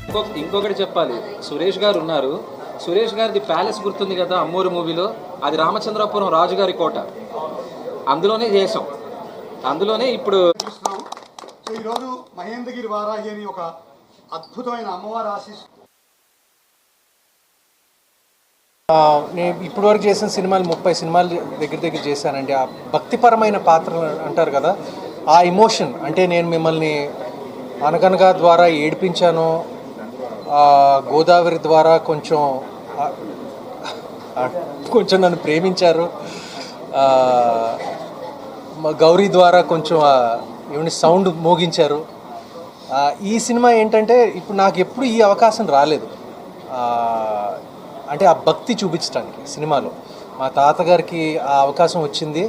ఇంకొకటి చెప్పాలి, సురేష్ గారు ఉన్నారు. సురేష్ గారిది ప్యాలెస్ గుర్తుంది కదా అమ్మూరు మూవీలో, అది రామచంద్రపురం రాజుగారి కోట, అందులోనే చేసాం, అందులోనే ఇప్పుడు. సో ఈరోజు మహేంద్రగిరి వారాహి అని ఒక అద్భుతమైన అమ్మవారి ఆశీస్. నేను ఇప్పటివరకు చేసిన సినిమాలు 30 సినిమాలు దగ్గర చేశానండి. ఆ భక్తిపరమైన పాత్రలు అంటారు కదా, ఆ ఎమోషన్ అంటే నేను మిమ్మల్ని అనగనగా ద్వారా ఏడిపించాను, గోదావరి ద్వారా కొంచెం నన్ను ప్రేమించారు, గౌరీ ద్వారా కొంచెం ఏమైనా సౌండ్ మోగించారు. ఈ సినిమా ఏంటంటే ఇప్పుడు నాకు ఎప్పుడు ఈ అవకాశం రాలేదు, అంటే ఆ భక్తి చూపించడానికి సినిమాలో. మా తాతగారికి ఆ అవకాశం వచ్చింది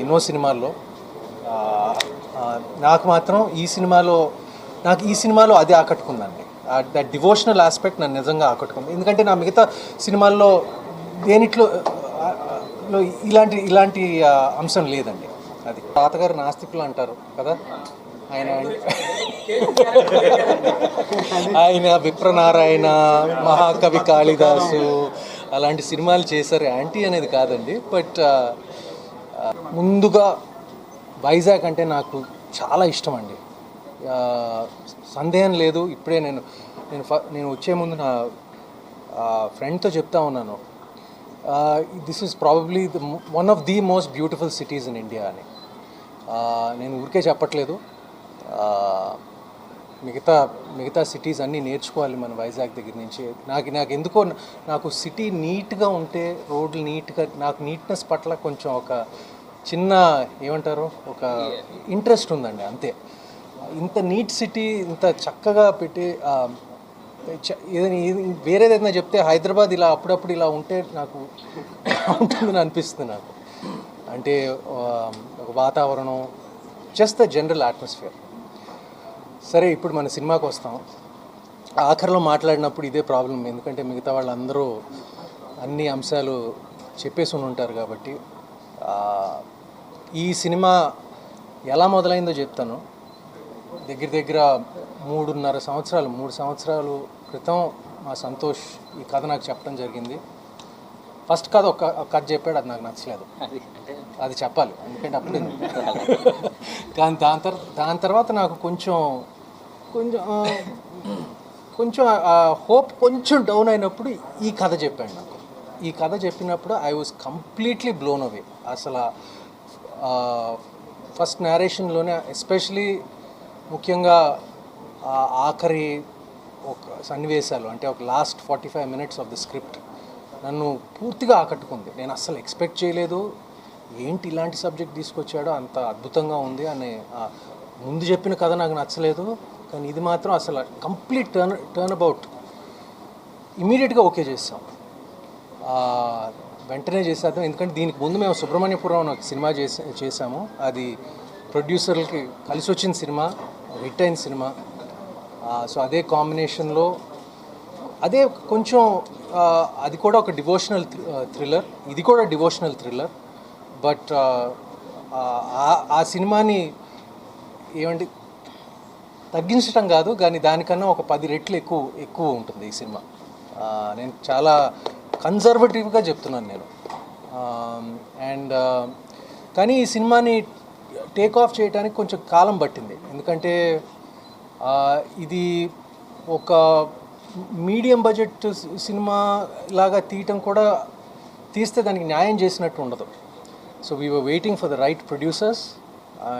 ఎన్నో సినిమాల్లో, నాకు మాత్రం ఈ సినిమాలో అది ఆకట్టుకుందండి. ద డివోషనల్ ఆస్పెక్ట్ నన్ను నిజంగా ఆకట్టుకుంది. ఎందుకంటే నా మిగతా సినిమాల్లో దేనిట్లో ఇలాంటి అంశం లేదండి. అది తాతగారు నాస్తికులు అంటారు కదా, ఆయన విప్రనారాయణ, మహాకవి కాళిదాసు అలాంటి సినిమాలు చేశారు. యాంటీ అనేది కాదండి, బట్ ముందుగా వైజాగ్ అంటే నాకు చాలా ఇష్టం అండి, సందేహం లేదు. ఇప్పుడే నేను వచ్చే ముందు నా ఫ్రెండ్తో చెప్తా ఉన్నాను, this is probably one of the most beautiful cities in India అని. నేను ఊరికే చెప్పట్లేదు, మిగతా సిటీస్ అన్నీ నేర్చుకోవాలి మన వైజాగ్ దగ్గర నుంచి. నాకు ఎందుకో నాకు సిటీ నీట్గా ఉంటే, రోడ్లు నీట్గా, నాకు నీట్నెస్ పట్ల కొంచెం ఒక చిన్న ఏమంటారు ఒక ఇంట్రెస్ట్ ఉందండి, అంతే. ఇంత నీట్ సిటీ ఇంత చక్కగా పెట్టి వేరేదైనా చెప్తే హైదరాబాద్ ఇలా అప్పుడప్పుడు ఇలా ఉంటే నాకు ఉంటుందని అనిపిస్తుంది నాకు. అంటే ఒక వాతావరణం, జస్ట్ ద జనరల్ అట్మాస్ఫియర్. సరే, ఇప్పుడు మన సినిమాకి వస్తాం. ఆఖరిలో మాట్లాడినప్పుడు ఇదే ప్రాబ్లం, ఎందుకంటే మిగతా వాళ్ళందరూ అన్ని అంశాలు చెప్పేసి ఉంటారు కాబట్టి. ఈ సినిమా ఎలా మొదలైందో చెప్తాను. దగ్గర 3 సంవత్సరాలు క్రితం మా సంతోష్ ఈ కథ నాకు చెప్పడం జరిగింది. ఫస్ట్ కథ ఒక కథ చెప్పాడు, అది నాకు నచ్చలేదు, అది చెప్పాలి ఎందుకంటే అప్పుడే. కానీ దాని తర్వాత నాకు కొంచెం హోప్ కొంచెం డౌన్ అయినప్పుడు ఈ కథ చెప్పాడు నాకు. ఈ కథ చెప్పినప్పుడు I was completely blown away. అసలు ఫస్ట్ నేరేషన్లోనే ఎస్పెషలీ ముఖ్యంగా ఆఖరి ఒక సన్నివేశాలు, అంటే ఒక last 45 minutes of the script నన్ను పూర్తిగా ఆకట్టుకుంది. నేను అస్సలు ఎక్స్పెక్ట్ చేయలేదు, ఏంటి ఇలాంటి సబ్జెక్ట్ తీసుకొచ్చాడో, అంత అద్భుతంగా ఉంది అని. ముందు చెప్పిన కథ నాకు నచ్చలేదు, కానీ ఇది మాత్రం అసలు కంప్లీట్ టర్న్ అబౌట్. ఇమీడియట్గా ఓకే చేసాం, వెంటనే చేసేద్దాం. ఎందుకంటే దీనికి ముందు మేము సుబ్రహ్మణ్యపురం అని ఒక సినిమా చేసాము. అది ప్రొడ్యూసర్లకి కలిసి వచ్చిన సినిమా, హిట్ అయిన సినిమా. సో అదే కాంబినేషన్లో అదే కొంచెం అది కూడా ఒక డివోషనల్ థ్రిల్లర్, ఇది కూడా డివోషనల్ థ్రిల్లర్. బట్ ఆ సినిమాని ఏమంటే తగ్గించడం కాదు, కానీ దానికన్నా ఒక 10 రెట్లు ఎక్కువ ఉంటుంది ఈ సినిమా. నేను చాలా కన్జర్వేటివ్గా చెప్తున్నాను నేను. అండ్ కానీ ఈ సినిమాని టేక్ ఆఫ్ చేయడానికి కొంచెం కాలం పట్టింది, ఎందుకంటే ఇది ఒక మీడియం బడ్జెట్ సినిమా లాగా తీస్తే దానికి న్యాయం చేసినట్టు ఉండదు. So we were waiting for the right producers.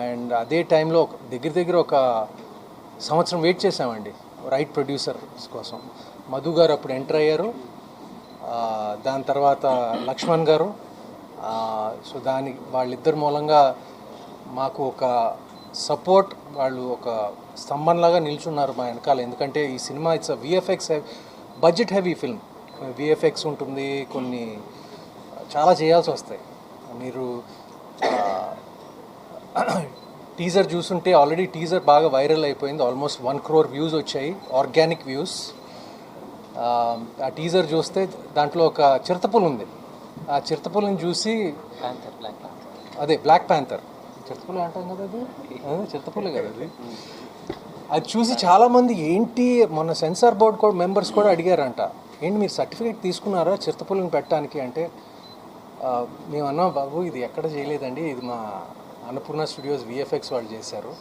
And అదే టైంలో దగ్గర ఒక సంవత్సరం వెయిట్ చేసామండి రైట్ ప్రొడ్యూసర్స్ కోసం. మధు గారు అప్పుడు ఎంటర్ అయ్యారు, దాని తర్వాత లక్ష్మణ్ గారు. సో వాళ్ళిద్దరి మూలంగా మాకు ఒక సపోర్ట్, వాళ్ళు ఒక స్తంభంలాగా నిల్చున్నారు మా వెనకాల. ఎందుకంటే ఈ cinema it's VFX budget heavy film, VFX ఉంటుంది, కొన్ని చాలా చేయాల్సి వస్తాయి. మీరు టీజర్ చూస్తుంటే ఆల్రెడీ టీజర్ బాగా వైరల్ అయిపోయింది, ఆల్మోస్ట్ 1 crore వ్యూస్ వచ్చాయి, ఆర్గానిక్ వ్యూస్. ఆ టీజర్ చూస్తే దాంట్లో ఒక చిరుతపులు ఉంది, ఆ చిరుతపులను చూసి అదే బ్లాక్ ప్యాంథర్, చిరుతపులు అంటాం కదా, అది చిరుతపులే కదా అది. అది చూసి చాలామంది ఏంటి మొన్న సెన్సార్ బోర్డ్ కూడా మెంబర్స్ కూడా అడిగారంట, ఏంటి మీరు సర్టిఫికేట్ తీసుకున్నారా చిరుతపుల్లిని పెట్టడానికి అంటే మేము అన్నాం బాబు ఇది ఎక్కడ చేయలేదండి, ఇది మా అన్నపూర్ణ స్టూడియోస్ విఎఫ్ఎక్స్ వాళ్ళు చేశారు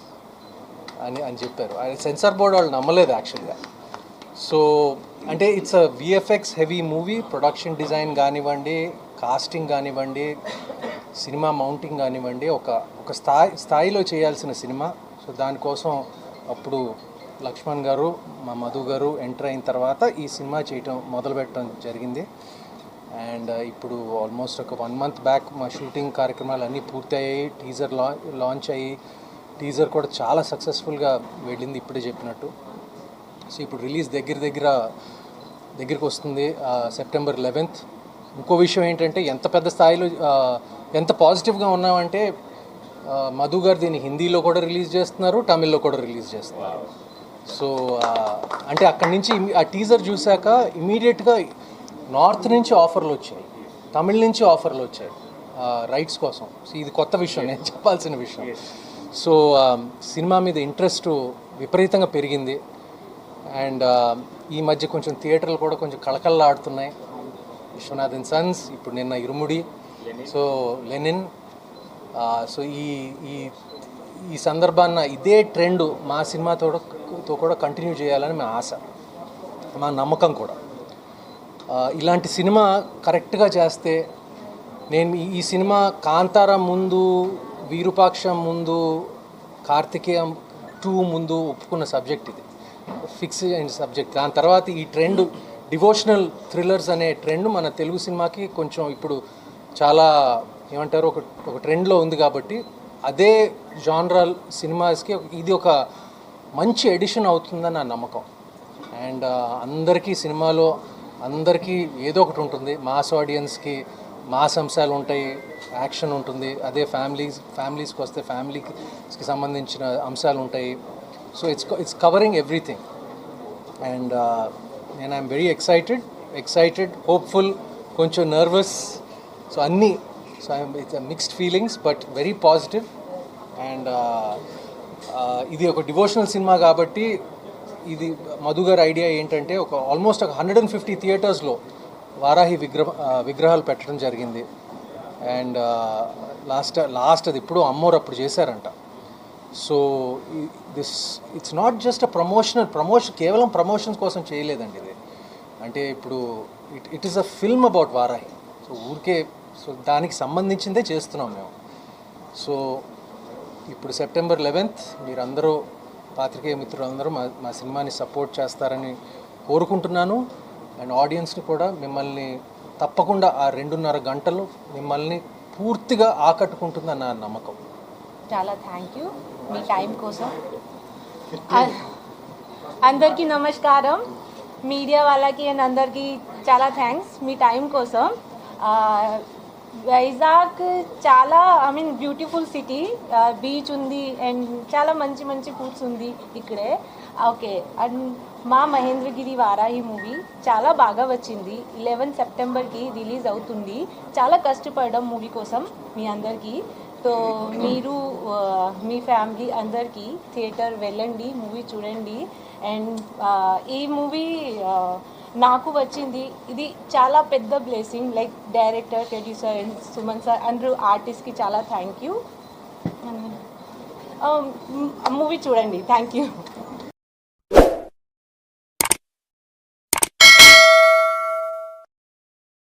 అని చెప్పారు. అది సెన్సార్ బోర్డ్ వాళ్ళు నమ్మలేదు యాక్చువల్గా. సో అంటే it's a VFX heavy movie. Production design కానివ్వండి, కాస్టింగ్ కానివ్వండి, సినిమా మౌంటింగ్ కానివ్వండి, ఒక స్థాయిలో చేయాల్సిన సినిమా. సో దానికోసం అప్పుడు లక్ష్మణ్ గారు, మా మధు గారు ఎంటర్ అయిన తర్వాత ఈ సినిమా చేయటం మొదలుపెట్టడం జరిగింది. అండ్ ఇప్పుడు ఆల్మోస్ట్ ఒక 1 month బ్యాక్ మా షూటింగ్ కార్యక్రమాలు అన్నీ పూర్తయ్యాయి. టీజర్ లాంచ్ అయ్యి టీజర్ కూడా చాలా సక్సెస్ఫుల్గా వెళ్ళింది ఇప్పుడే చెప్పినట్టు. సో ఇప్పుడు రిలీజ్ దగ్గరికి వస్తుంది సెప్టెంబర్ 11th. ఇంకో విషయం ఏంటంటే ఎంత పెద్ద స్థాయిలో ఎంత పాజిటివ్గా ఉన్నామంటే మధు గారు దీన్ని హిందీలో కూడా రిలీజ్ చేస్తున్నారు, తమిళ్లో కూడా రిలీజ్ చేస్తున్నారు. సో అంటే అక్కడి నుంచి ఆ టీజర్ చూశాక ఇమీడియట్గా నార్త్ నుంచి ఆఫర్లు వచ్చాయి, తమిళ్ నుంచి ఆఫర్లు వచ్చాయి రైట్స్ కోసం. సో ఇది కొత్త విషయం, నేను చెప్పాల్సిన విషయం. సో సినిమా మీద ఇంట్రెస్ట్ విపరీతంగా పెరిగింది. అండ్ ఈ మధ్య కొంచెం థియేటర్లు కూడా కొంచెం కళకళలాడుతున్నాయి. విశ్వనాథన్ సన్స్, ఇప్పుడు నిన్న ఇరుముడి, సో లెనిన్. సో ఈ సందర్భాన్న ఇదే ట్రెండ్ మా సినిమాతో కూడా కంటిన్యూ చేయాలని మా ఆశ, మా నమ్మకం కూడా. ఇలాంటి సినిమా కరెక్ట్గా చేస్తే, నేను ఈ సినిమా కాంతారా ముందు, వీరూపాక్షం ముందు, కార్తికేయం 2 ముందు ఒప్పుకున్న సబ్జెక్ట్ ఇది, ఫిక్స్ అయిన సబ్జెక్ట్. దాని తర్వాత ఈ ట్రెండ్ డివోషనల్ థ్రిల్లర్స్ అనే ట్రెండ్ మన తెలుగు సినిమాకి కొంచెం ఇప్పుడు చాలా ఏమంటారు ఒక ట్రెండ్లో ఉంది. కాబట్టి అదే జానరల్ సినిమాస్కి ఇది ఒక మంచి ఎడిషన్ అవుతుందని నా నమ్మకం. అండ్ అందరికీ సినిమాలో అందరికీ ఏదో ఒకటి ఉంటుంది. మాస్ ఆడియన్స్కి మాస్ అంశాలు ఉంటాయి, యాక్షన్ ఉంటుంది. అదే ఫ్యామిలీస్కి వస్తే ఫ్యామిలీకి సంబంధించిన అంశాలు ఉంటాయి. So it's covering everything. And నేను ఐఎమ్ వెరీ ఎక్సైటెడ్, హోప్ఫుల్, కొంచెం నర్వస్. సో అన్నీ, so it's mixed feelings but very positive. And ఇది ఒక డివోషనల్ సినిమా కాబట్టి ఇది మధు గారి ఐడియా ఏంటంటే ఆల్మోస్ట్ 150 థియేటర్స్లో వారాహి విగ్రహాలు పెట్టడం జరిగింది. అండ్ లాస్ట్ అది ఇప్పుడు అమ్మోరు అప్పుడు చేశారంట. So it's not just a promotion, కేవలం ప్రమోషన్స్ కోసం చేయలేదండి ఇది. అంటే ఇప్పుడు it is a film about Varahi. So ఊరికే దానికి సంబంధించిందే చేస్తున్నాం మేము. సో ఇప్పుడు సెప్టెంబర్ 11th మీరందరూ, పాత్రికేయ మిత్రులందరూ మా సినిమాని సపోర్ట్ చేస్తారని కోరుకుంటున్నాను. అండ్ ఆడియన్స్ని కూడా, మిమ్మల్ని తప్పకుండా ఆ 2.5 గంటలు మిమ్మల్ని పూర్తిగా ఆకట్టుకుంటుందని నా నమ్మకం. చాలా థ్యాంక్ యూ మీ టైం కోసం. అందరికీ నమస్కారం, మీడియా వాళ్ళకి అండ్ అందరికీ చాలా థ్యాంక్స్ మీ టైం కోసం. వైజాగ్ చాలా బ్యూటిఫుల్ సిటీ, బీచ్ ఉంది అండ్ చాలా మంచి ఫుడ్స్ ఉంది ఇక్కడే. ఓకే, అండ్ మా మహేంద్రగిరి వారాహి మూవీ చాలా బాగా వచ్చింది. 11 సెప్టెంబర్కి రిలీజ్ అవుతుంది. చాలా కష్టపడడం మూవీ కోసం మీ అందరికీ. సో మీరు మీ ఫ్యామిలీ అందరికీ థియేటర్ వెళ్ళండి, మూవీ చూడండి. అండ్ ఈ మూవీ నాకు వచ్చింది, ఇది చాలా పెద్ద blessing. Like director, producer and Suman sir అందరూ ఆర్టిస్ట్కి చాలా థ్యాంక్ యూ. మూవీ చూడండి. Thank you.